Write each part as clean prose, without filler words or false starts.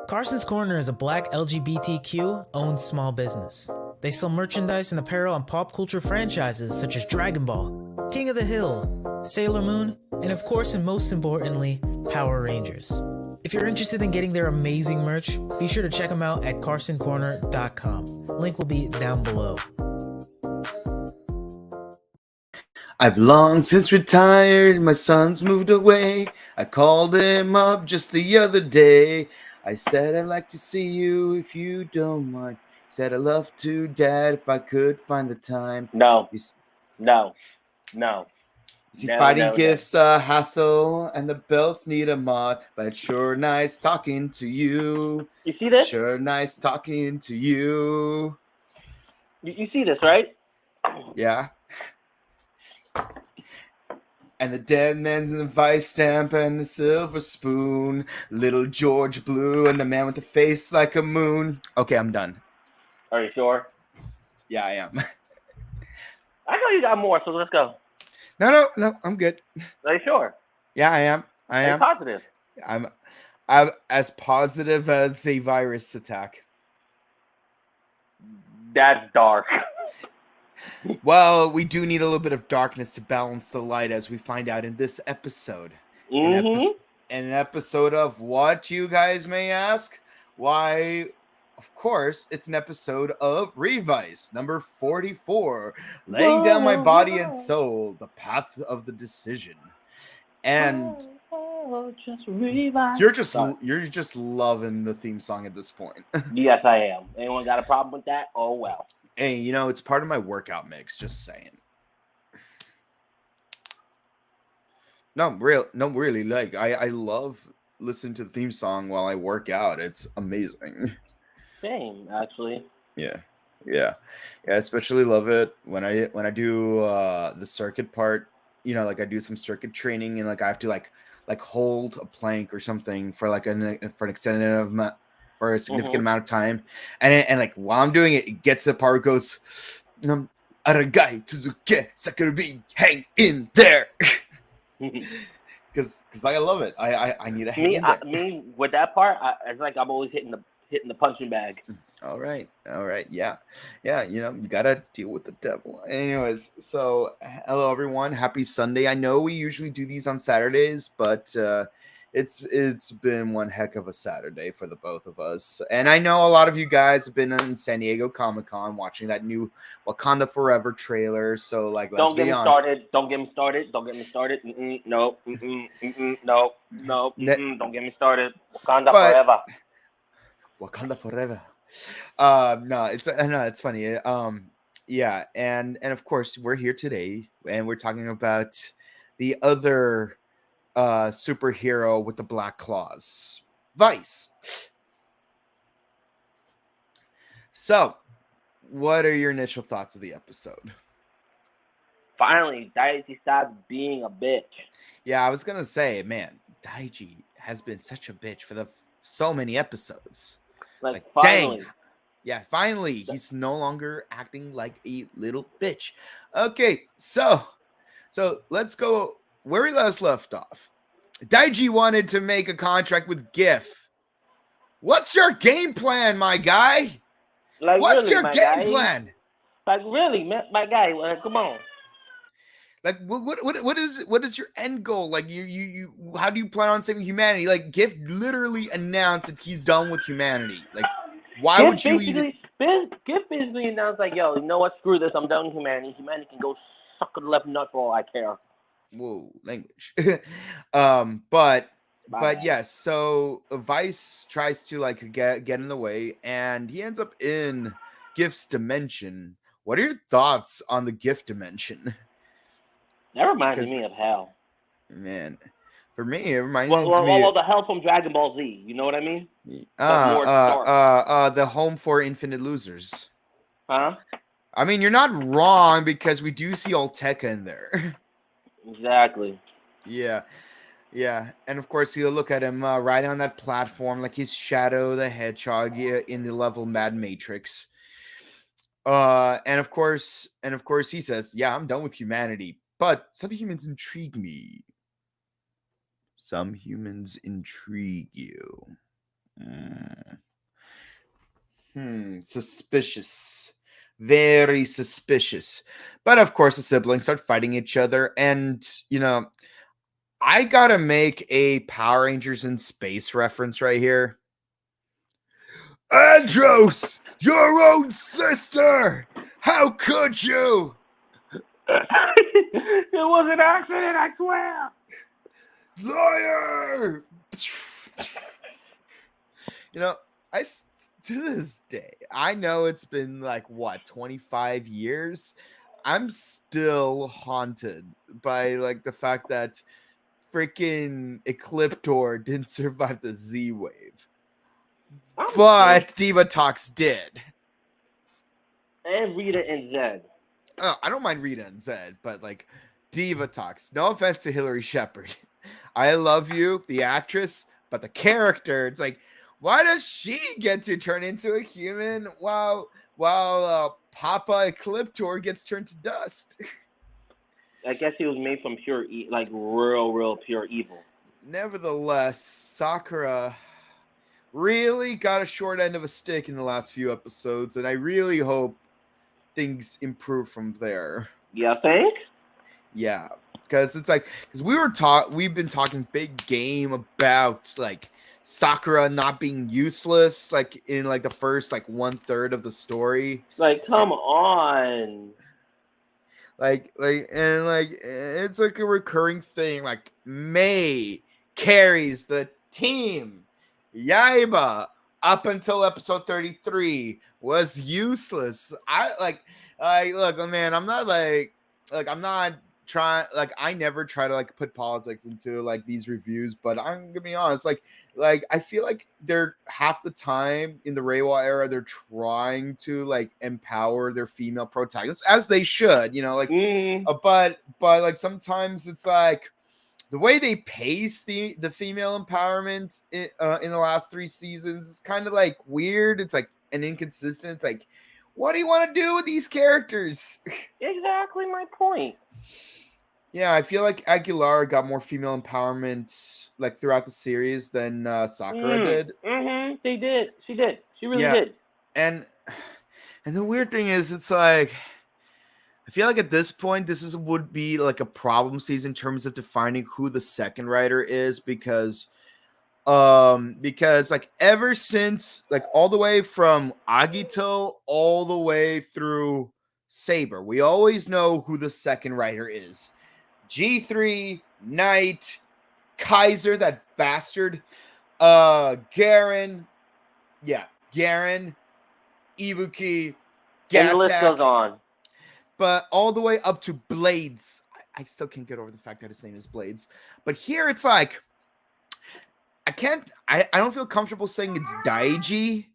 Carson's Corner is a black LGBTQ-owned small business. They sell merchandise and apparel on pop culture franchises such as Dragon Ball, King of the Hill, Sailor Moon, and of course and most importantly, Power Rangers. If you're interested in getting their amazing merch, be sure to check them out at carsoncorner.com. Link will be down below. I've long since retired, my son's moved away. I called him up just the other day. I said I'd like to see you if you don't mind. He said I'd love to, Dad, if I could find the time. No. Is he No, fighting no, gifts a hassle and the belts need a mod? But it's sure nice talking to you. You see this? Sure nice talking to you. You see this, right? Yeah. And the dead man's in the vice stamp and the silver spoon. Little George Blue and the man with the face like a moon. Okay, I'm done. Are you sure? Yeah, I am. I know you got more, so let's go. No, I'm good. Are you sure? Yeah, I am. I am positive. I'm as positive as a virus attack. That's dark. Well, we do need a little bit of darkness to balance the light, as we find out in this episode. An episode of what, you guys may ask? Why, of course, it's an episode of Revice, number 44, Laying Down My Body and Soul, The Path of the Decision. And just Revice. you're just loving the theme song at this point. Yes, I am. Anyone got a problem with that? Oh, well. Hey, it's part of my workout mix, just saying. No, really, like, I love listening to the theme song while I work out. It's amazing. Same, actually. Yeah. I especially love it when I do the circuit part. Like I do some circuit training and like I have to like hold a plank or something for like an extended amount. For a significant amount of time, and like while I'm doing it, it gets to the part where it goes, Aragai Tuzuke Sakurubi, hang in there, because I love it. I need to hang in there. Me with that part, it's like I'm always hitting the punching bag. All right, yeah. You gotta deal with the devil. Anyways, so hello everyone, happy Sunday. I know we usually do these on Saturdays, but it's been one heck of a Saturday for the both of us. And I know a lot of you guys have been in San Diego Comic-Con watching that new Wakanda Forever trailer. So like, let's be honest. Don't get me started. No. No. Don't get me started. Wakanda Forever. No, it's funny. Yeah, and of course we're here today and we're talking about the other superhero with the black claws, Vice. So, what are your initial thoughts of the episode? Finally, Daiji stopped being a bitch. Yeah, I was gonna say, man, Daiji has been such a bitch for so many episodes. Like finally. Dang. Yeah, finally, he's no longer acting like a little bitch. Okay, so let's go where we left off. Daiji wanted to make a contract with GIF. What's your game plan, my guy? Like, what's really, your game plan? Like, really, my guy? Come on. Like, what is your end goal? Like, you how do you plan on saving humanity? Like, GIF literally announced that he's done with humanity. Like, why would you even? GIF basically announced, like, yo, you know what? Screw this. I'm done with humanity. Humanity can go suck the left nut for all I care. Whoa, language. But yes, so Vice tries to like get in the way and he ends up in GIF's dimension. What are your thoughts on the GIF dimension? That reminds me of hell. Man, for me it reminds me of the hell from Dragon Ball Z, you know what I mean? The home for infinite losers. Huh? I mean, you're not wrong because we do see Olteka in there. Exactly. Yeah. And of course, you'll look at him right on that platform like he's Shadow the Hedgehog in the level Mad Matrix. And of course, he says, "Yeah, I'm done with humanity, but some humans intrigue me." Some humans intrigue you. Suspicious. Very suspicious. But of course, the siblings start fighting each other. And, I gotta make a Power Rangers in Space reference right here. Andros, your own sister! How could you? It was an accident, I swear. Liar! To this day, I know it's been 25 years. I'm still haunted by the fact that freaking Ecliptor didn't survive the Z wave. But Diva Talks did. And Rita and Zed. Oh, I don't mind Rita and Zed, but Diva Talks. No offense to Hillary Shepard. I love you, the actress, but the character, it's why does she get to turn into a human while Papa Ecliptor gets turned to dust? I guess he was made from pure, real pure evil. Nevertheless, Sakura really got a short end of a stick in the last few episodes, and I really hope things improve from there. You think? Yeah, because it's because we've been talking big game about Sakura not being useless in the first 1/3 of the story. Come on. It's a recurring thing. May carries the team. Yaiba up until episode 33 was useless. Look, man, I'm not I'm not trying I never try to put politics into these reviews, but I'm gonna be honest, I feel they're half the time in the Reiwa era they're trying to empower their female protagonists, as they should, but sometimes it's the way they pace the female empowerment in the last 3 seasons is kind of weird. It's and inconsistent. It's what do you want to do with these characters? Exactly my point. Yeah, I feel Aguilar got more female empowerment throughout the series than Sakura did. Mm-hmm. She did. She really did. And the weird thing is, it's I feel at this point this would be a problem season in terms of defining who the second writer is, because ever since all the way from Agito all the way through Saber, we always know who the second writer is. G3, Knight, Kaiser, that bastard, Garen, Ibuki, and the list goes on. But all the way up to Blades. I still can't get over the fact that his name is Blades. But here it's I don't feel comfortable saying it's Daiji,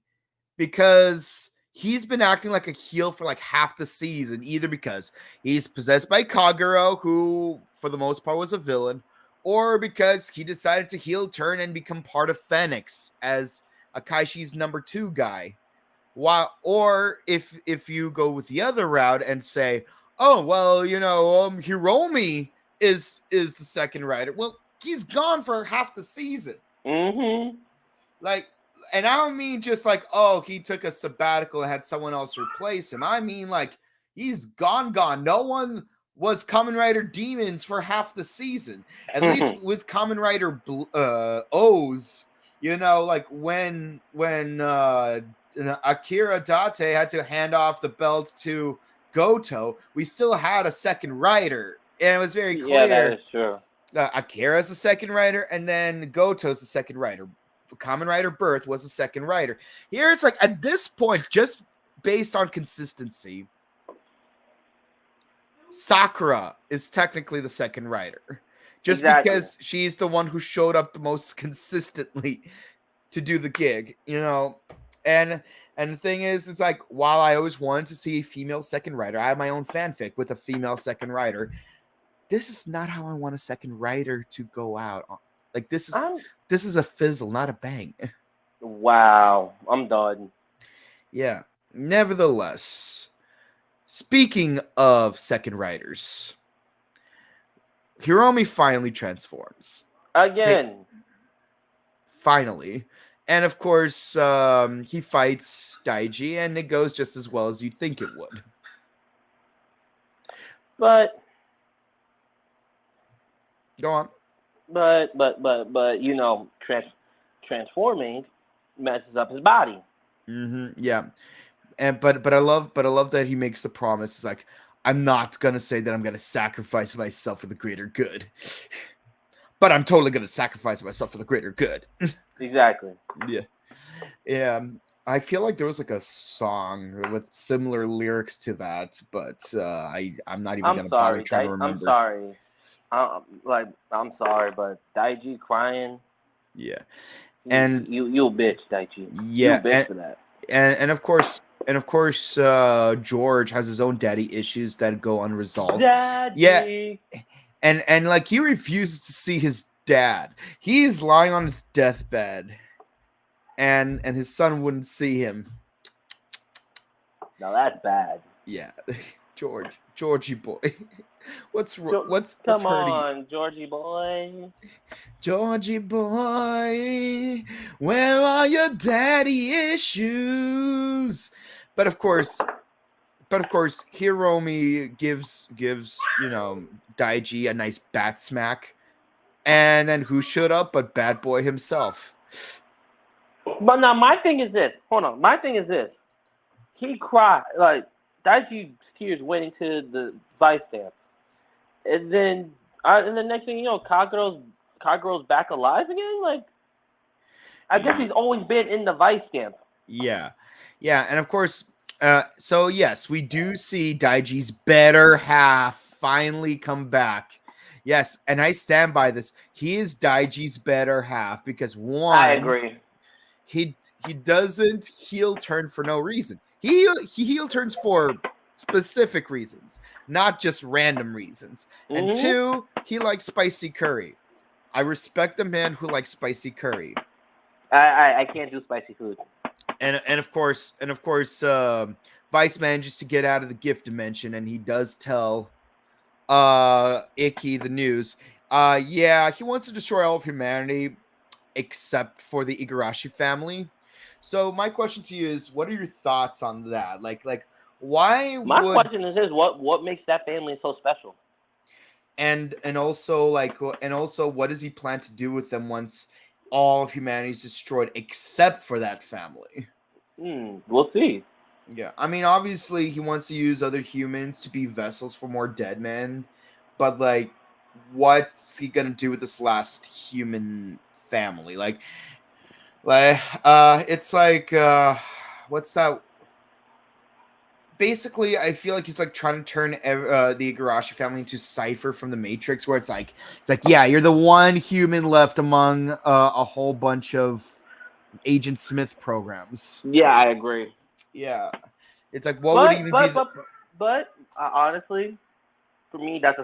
because he's been acting like a heel for half the season, either because he's possessed by Kagero, who for the most part was a villain, or because he decided to heel turn and become part of Phoenix as Akaishi's number 2 guy. Or if you go with the other route and say, oh well, Hiromi is the second writer. Well, he's gone for half the season. Mm-hmm. And I don't mean just he took a sabbatical and had someone else replace him. I mean he's gone. No one was Kamen Rider Demons for half the season. At least with Kamen Rider O's, when Akira Date had to hand off the belt to Goto, we still had a second writer, and it was very clear. Yeah, that is true. Akira's the second writer, and then Goto's the second writer. Kamen Rider Birth was the second writer. Here it's at this point, just based on consistency, Sakura is technically the second writer. Just because she's the one who showed up the most consistently to do the gig, And the thing is, it's while I always wanted to see a female second writer, I have my own fanfic with a female second writer. This is not how I want a second writer to go out. This is a fizzle, not a bang. Wow, I'm done. Yeah. Nevertheless, speaking of second writers, Hiromi finally transforms. Again. Finally. And of course, he fights Daiji, and it goes just as well as you'd think it would. But Go on. you know, transforming messes up his body. Yeah, but I love that he makes the promise. It's like, I'm not gonna say that I'm gonna sacrifice myself for the greater good, but I'm totally gonna sacrifice myself for the greater good. Exactly. Yeah. I feel like there was like a song with similar lyrics to that, but I'm not even gonna bother trying to remember. I'm sorry. I'm sorry, but Daiji crying. Yeah. And you a bitch, Daichi. Yeah, you a bitch for that. And of course, George has his own daddy issues that go unresolved. Daddy. Yeah, and like he refuses to see his dad. He's lying on his deathbed, and his son wouldn't see him. Now that's bad. Yeah, Georgie boy. What's come on, Georgie boy. Georgie boy, where are your daddy issues? But of course, Hiromi gives Daiji a nice bat smack, and then who showed up but Bad Boy himself? But now my thing is this. Hold on, my thing is this. He cried like Daichi's tears went into the vice stamp. And then, the next thing you know, Kagero's back alive again. Like, I guess he's always been in the vice stamp. Yeah, and of course, so yes, we do see Daiji's better half finally come back. Yes, and I stand by this. He is Daiji's better half because one, I agree. He doesn't heel turn for no reason. He heel turns for specific reasons, not just random reasons. And two, he likes spicy curry. I respect a man who likes spicy curry. I can't do spicy food. And of course, Vice manages to get out of the gift dimension, and he does tell Icky the news. Yeah, he wants to destroy all of humanity except for the Igarashi family. So my question to you is, what are your thoughts on that? Like why? My question is this: what makes that family so special? And also, what does he plan to do with them once all of humanity is destroyed except for that family? We'll see. Yeah, I mean, obviously he wants to use other humans to be vessels for more dead men, but like, what's he gonna do with this last human family? It's like, what's that? Basically, I feel like he's like trying to turn the Igarashi family into Cypher from the Matrix, where it's like, yeah, you're the one human left among a whole bunch of Agent Smith programs. Yeah, I agree. Yeah, it's like, what would even be? But honestly, for me, that's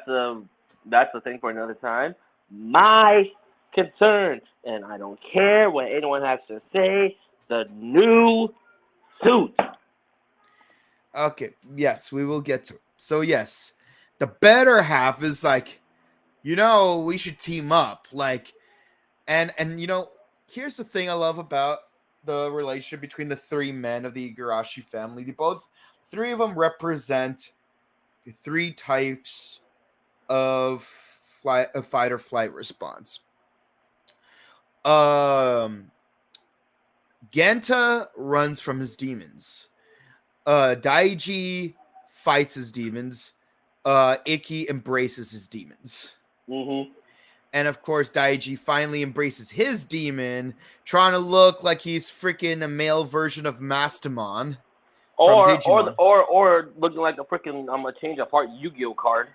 a thing for another time. My concern, and I don't care what anyone has to say, the new suit. Okay, yes, we will get to it. So yes, the better half is like, we should team up. Like, and here's the thing I love about the relationship between the three men of the Igarashi family. Three of them represent the three types of fight or flight response. Genta runs from his demons. Daiji fights his demons. Icky embraces his demons. And of course, Daiji finally embraces his demon, trying to look like he's freaking a male version of Mastamon. Or looking like a freaking a change of heart Yu-Gi-Oh card.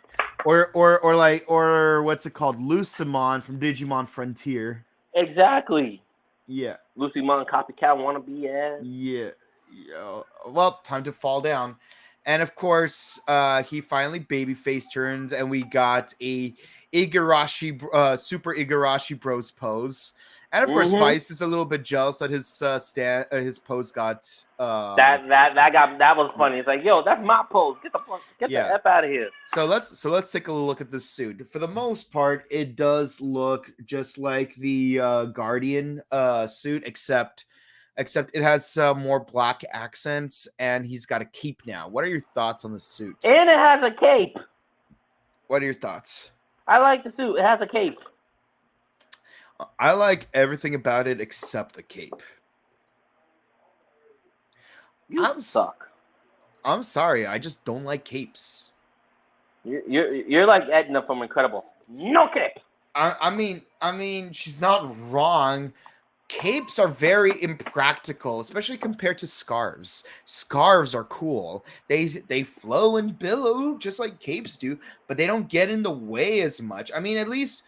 Or what's it called? Lucimon from Digimon Frontier. Exactly. Yeah. Lucimon copycat wannabe ass. Yeah. Well, time to fall down. And of course, he finally babyface turns, and we got a Igarashi, Super Igarashi Bros pose. And of course, Vice is a little bit jealous that his his pose got that was funny. It's like, yo, that's my pose. Get the F out of here. So let's take a look at this suit. For the most part, it does look just like the Guardian suit, except it has more black accents, and he's got a cape now. What are your thoughts on the suit? And it has a cape. What are your thoughts? I like the suit. It has a cape. I like everything about it except the cape. You suck. I'm sorry. I just don't like capes. You're like Edna from Incredible. No cape. I mean, she's not wrong. Capes are very impractical, especially compared to scarves. Scarves are cool. They flow and billow just like capes do, but they don't get in the way as much. I mean, at least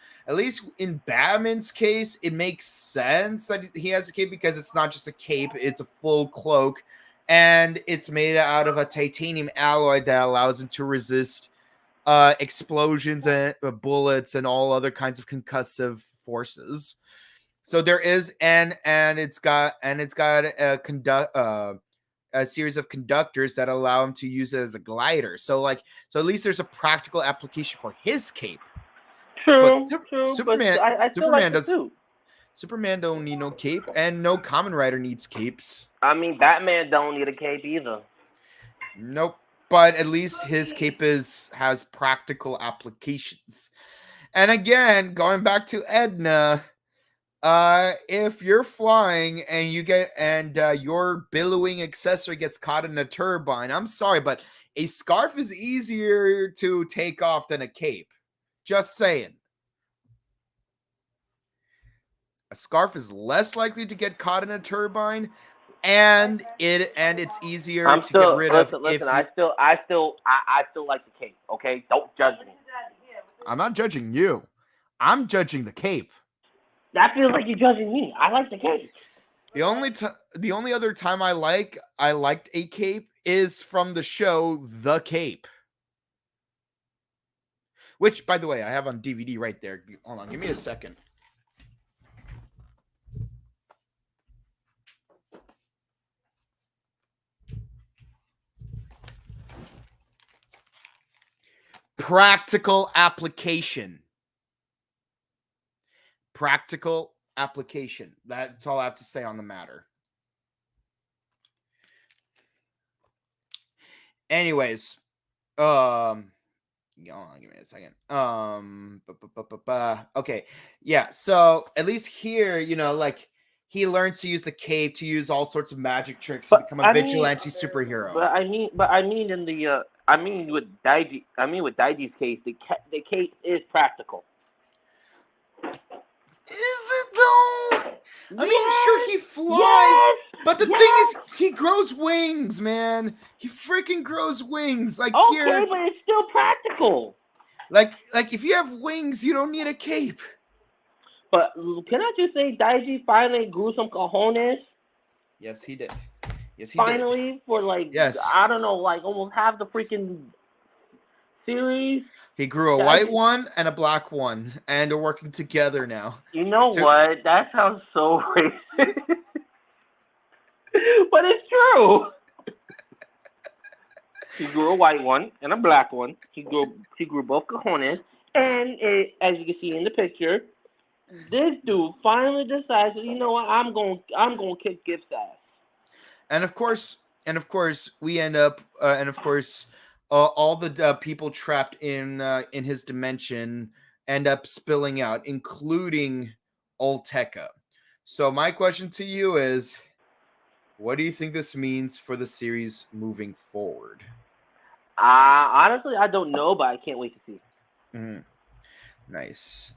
in Batman's case, it makes sense that he has a cape because it's not just a cape, it's a full cloak, and it's made out of a titanium alloy that allows him to resist explosions and bullets and all other kinds of concussive forces. So there is and it's got a series of conductors that allow him to use it as a glider. So at least there's a practical application for his cape. True. Superman, but I still like the suit. Superman don't need no cape, and no Kamen Rider needs capes. I mean, Batman don't need a cape either. Nope. But at least his cape has practical applications. And again, going back to Edna, if you're flying and your billowing accessory gets caught in a turbine, I'm sorry, but a scarf is easier to take off than a cape. Just saying. A scarf is less likely to get caught in a turbine, and it's easier to get rid of. Listen, I still like the cape. Okay, don't judge me. I'm not judging you. I'm judging the cape. That feels like you're judging me. I like the cape. The only other time I liked a cape is from the show The Cape. Which, by the way, I have on DVD right there. Hold on, give me a second. Practical application. Practical application. That's all I have to say on the matter. Anyways, hold on, give me a second. Okay, yeah. So at least here, he learns to use the cape to use all sorts of magic tricks to become a vigilante superhero. But I mean with Daiji's case, the cape is practical. Is it though? I mean, sure he flies, but the thing is, he grows wings, man. He freaking grows wings. Like okay, here, but it's still practical. Like if you have wings, you don't need a cape. But can I just say, Daiji finally grew some cojones? Yes, he did. Yes, he finally, did. For I don't know, almost half the freaking series. He grew a white one and a black one, and they're working together now. You know what? That sounds so racist. But it's true. He grew a white one and a black one. He grew both cojones, and as you can see in the picture, this dude finally decides, you know what? I'm gonna kick Gift's ass. And of course, we end up, all the people trapped in his dimension end up spilling out, including Olteca. So my question to you is, what do you think this means for the series moving forward? Honestly, I don't know, but I can't wait to see. Mm-hmm. Nice.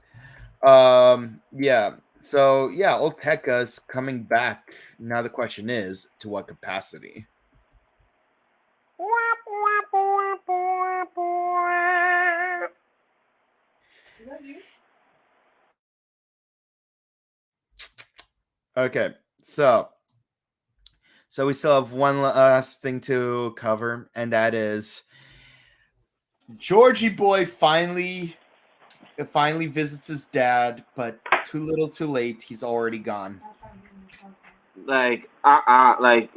Yeah. So yeah, Olteca's coming back. Now the question is, to what capacity? Okay, so we still have one last thing to cover, and that is Georgie Boy finally finally visits his dad, but too little, too late. He's already gone. Like, like,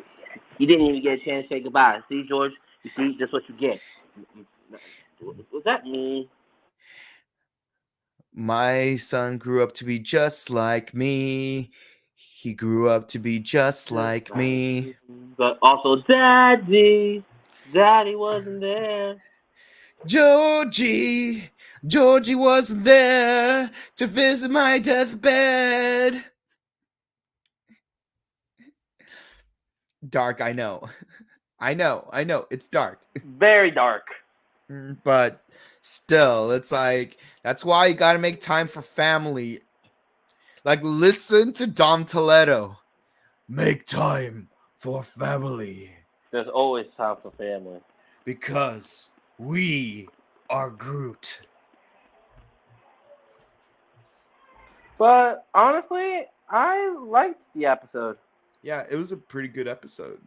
you didn't even get a chance to say goodbye. See, George, you see, that's what you get. Was that mean? My son grew up to be just like me. He grew up to be just like me. But also, Daddy wasn't there. Georgie wasn't there to visit my deathbed. Dark, I know. I know. It's dark. Very dark. But still, it's like, that's why you gotta make time for family. Like, listen to Dom Toledo. Make time for family. There's always time for family. Because we are Groot. But honestly, I liked the episode. Yeah, it was a pretty good episode.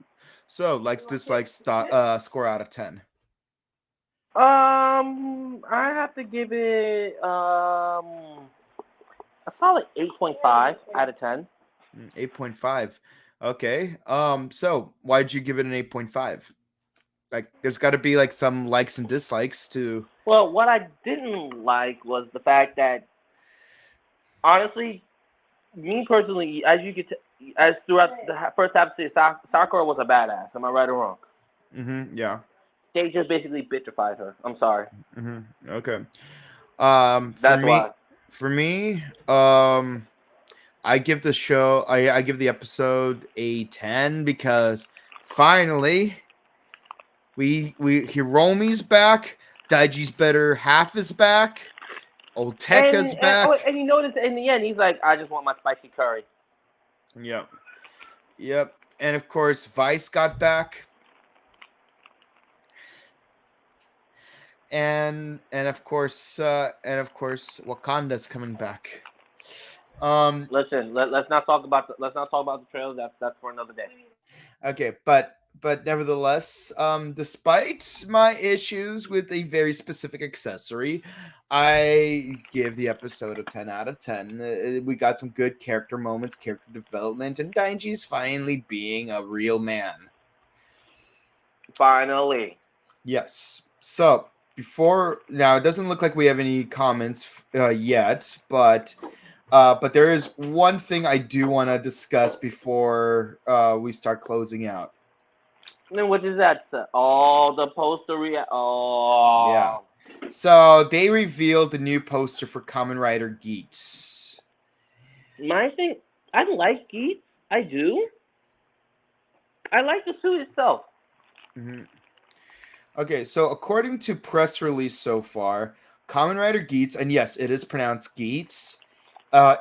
So, likes, dislikes, score out of 10. I have to give it a solid 8.5 out of 10. 8.5. Okay. So why'd you give it an 8.5? Like, there's got to be like some likes and dislikes to. Well, what I didn't like was the fact that, honestly, me personally, as you get to, as throughout the first half of the season, Sakura was a badass. Am I right or wrong? Mm-hmm. Yeah. They just basically vitrified her. I'm sorry. Mm-hmm. Okay. That's why. For me, I give the show, I give the episode a 10 because finally Hiromi's back, Daiji's better half is back, Oteka's back. And you notice in the end, he's like, I just want my spicy curry. Yep. And of course, Vice got back. And of course Wakanda's coming back. Listen, let's not talk about the trailer. That's for another day. Okay, but nevertheless, despite my issues with a very specific accessory, I give the episode a 10 out of 10. We got some good character moments, character development, and Dainji's finally being a real man. Finally. Yes. So now it doesn't look like we have any comments yet, but there is one thing I do want to discuss before we start closing out. And what is that? Oh, the poster Yeah. So they revealed the new poster for Kamen Rider Skits. My thing, I like Skits. I do. I like the suit itself. Mm-hmm. Okay, so according to press release so far, Kamen Rider Skits, and yes, it is pronounced Skits,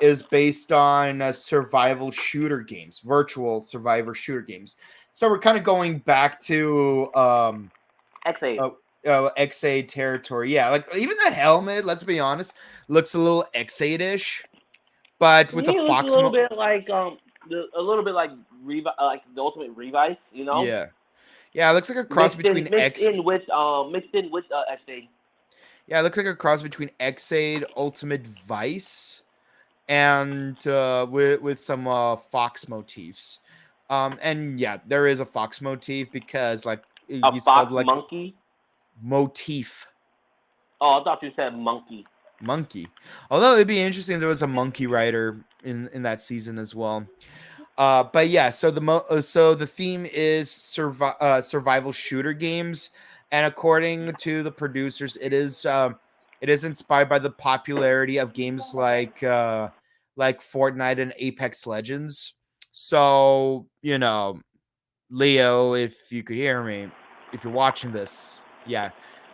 is based on survival shooter games, virtual survivor shooter games. So we're kind of going back to X8. X8 territory. Yeah, like even the helmet, let's be honest, looks a little X8-ish, but with the Fox. A little bit like the ultimate Revice, you know? Yeah. Yeah, it looks like a cross between mixed in with X8. Yeah, it looks like a cross between X8, Ultimate Vice, and with some Fox motifs. And yeah, there is a Fox motif because like he's called like monkey motif. Oh, I thought you said monkey. Monkey. Although it'd be interesting if there was a monkey rider in that season as well. But yeah, so the theme is survival shooter games, and according to the producers, it is inspired by the popularity of games like Fortnite and Apex Legends. So, you know, Leo, if you could hear me, if you're watching this, yeah,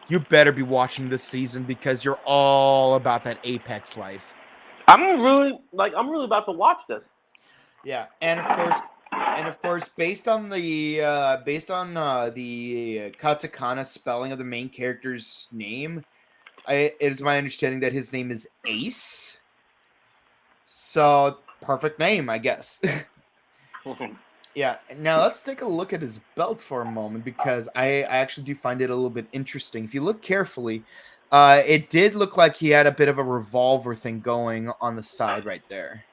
you better be watching this season because you're all about that Apex life. I'm really about to watch this. Yeah, and of course, based on the katakana spelling of the main character's name, it is my understanding that his name is Ace. So perfect name, I guess. Yeah. Now let's take a look at his belt for a moment because I actually do find it a little bit interesting. If you look carefully, It did look like he had a bit of a revolver thing going on the side right there.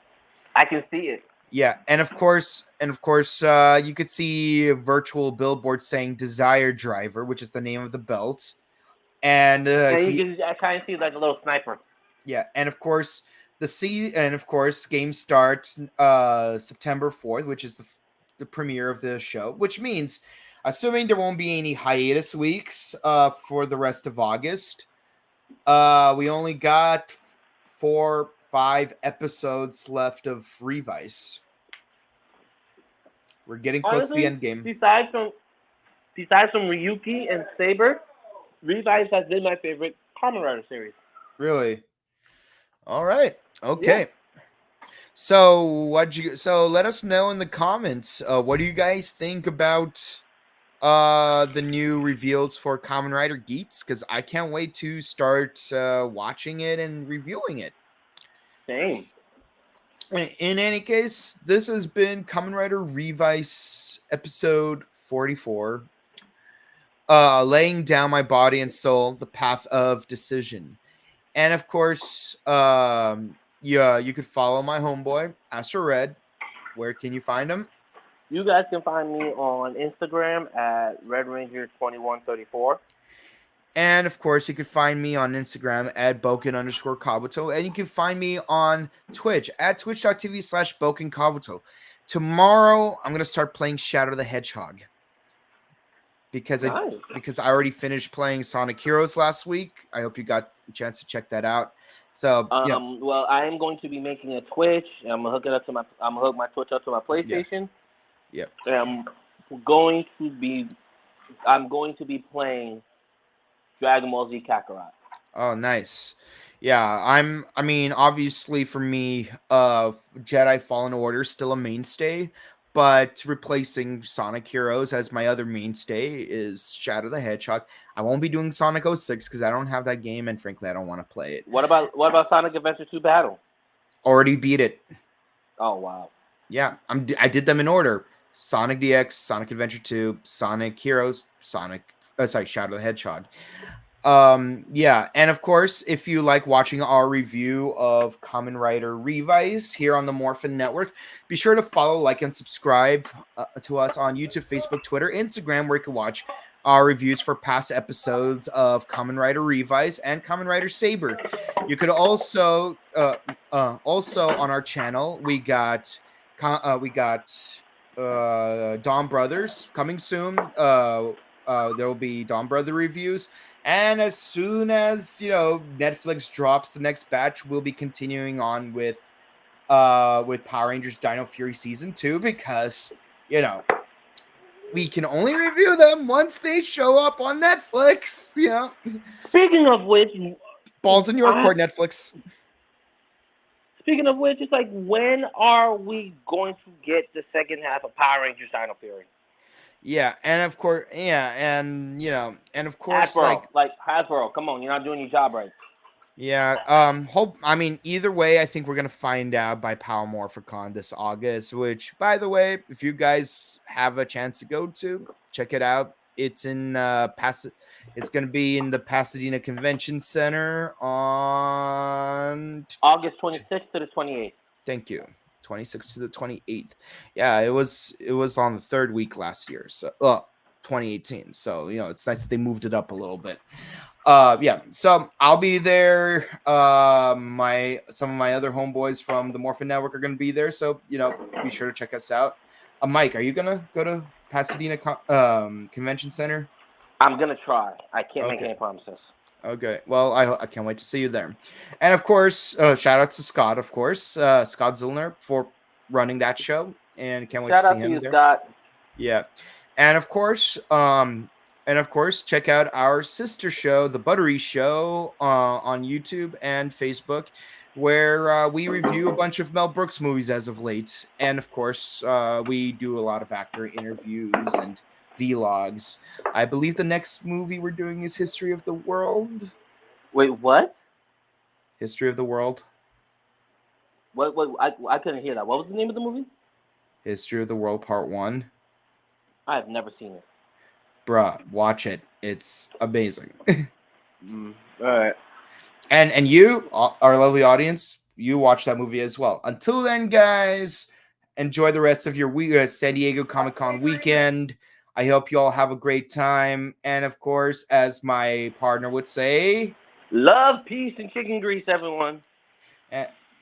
I can see it. Yeah, and of course, you could see a virtual billboard saying "Desire Driver," which is the name of the belt. And I kind of see like a little sniper. Yeah, and of course game starts September 4th, which is the premiere of the show, which means assuming there won't be any hiatus weeks for the rest of August. We only got 4-5 episodes left of Revice. We're getting close to the end game. Besides from Ryuki and Saber, Revice has been my favorite Kamen Rider series. Really? All right. Okay. Yeah. So let us know in the comments. What do you guys think about the new reveals for Kamen Rider Geats? Because I can't wait to start watching it and reviewing it. Same. In any case, this has been Kamen Rider Revice episode 44. Laying down my body and soul, the path of decision. And of course, you could follow my homeboy, Astro Red. Where can you find him? You guys can find me on Instagram at RedRanger2134. And of course, you can find me on Instagram at Boken_Kabuto. And you can find me on Twitch at twitch.tv/BokenKabuto. Tomorrow, I'm going to start playing Shadow the Hedgehog. Because I already finished playing Sonic Heroes last week. I hope you got a chance to check that out. So, well, I am going to be making a Twitch. I'm gonna hook my Twitch up to my PlayStation. Yeah. I'm going to be playing Dragon Ball Z Kakarot. Oh, nice. Yeah, obviously for me, Jedi Fallen Order is still a mainstay. But replacing Sonic Heroes as my other mainstay is Shadow the Hedgehog. I won't be doing Sonic 06 because I don't have that game, and frankly, I don't want to play it. What about Sonic Adventure 2 Battle? Already beat it. Oh wow. Yeah, I did them in order: Sonic DX, Sonic Adventure 2, Sonic Heroes, Shadow the Hedgehog. Yeah, and of course, if you like watching our review of Kamen Rider Revice here on the Morphin Network, be sure to follow, like, and subscribe to us on YouTube, Facebook, Twitter, Instagram, where you can watch our reviews for past episodes of Kamen Rider Revice and Kamen Rider Saber. You could also on our channel we got Dawn Brothers coming soon. There will be Dawn Brother reviews. And as soon as, Netflix drops the next batch, we'll be continuing on with Power Rangers Dino Fury Season 2 because, we can only review them once they show up on Netflix, Speaking of which... Balls in your court, Netflix. Speaking of which, it's like, when are we going to get the second half of Power Rangers Dino Fury? Yeah, and of course, Hasbro, Hasbro, come on, you're not doing your job right. Yeah, either way, I think we're gonna find out by Power Morphicon this August, which, by the way, if you guys have a chance to go to, check it out. It's in it's gonna be in the Pasadena Convention Center on August 26th to the 28th. Thank you. 26th to the 28th. Yeah, it was on the third week last year, so 2018. So it's nice that they moved it up a little bit. Yeah, so I'll be there. Some of my other homeboys from the Morphin Network are going to be there, so be sure to check us out. Mike, are you gonna go to Pasadena Convention Center? I'm gonna try. I can't make any promises. Okay, well, I can't wait to see you there. And of course, shout out to Scott, of course, Scott Zillner for running that show, and can't wait to see him there. Scott. Yeah, and of course, check out our sister show, The Buttery Show, on YouTube and Facebook, where we review a bunch of Mel Brooks movies as of late, and of course, we do a lot of actor interviews and vlogs. I believe the next movie we're doing is History of the World. Wait, what? History of the World. What? I couldn't hear that. What was the name of the movie? History of the World Part 1. I have never seen it. Bruh, watch it. It's amazing. All right. And you, our lovely audience, you watch that movie as well. Until then, guys, enjoy the rest of your week, San Diego Comic-Con weekend. I hope you all have a great time. And of course, as my partner would say, love, peace, and chicken grease, everyone.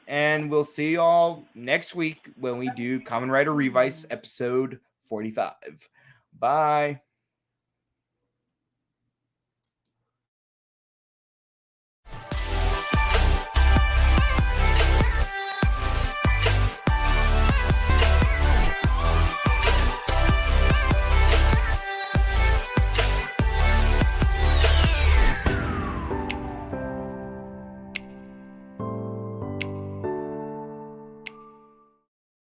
And we'll see you all next week when we do Kamen Rider Revice episode 45. Bye.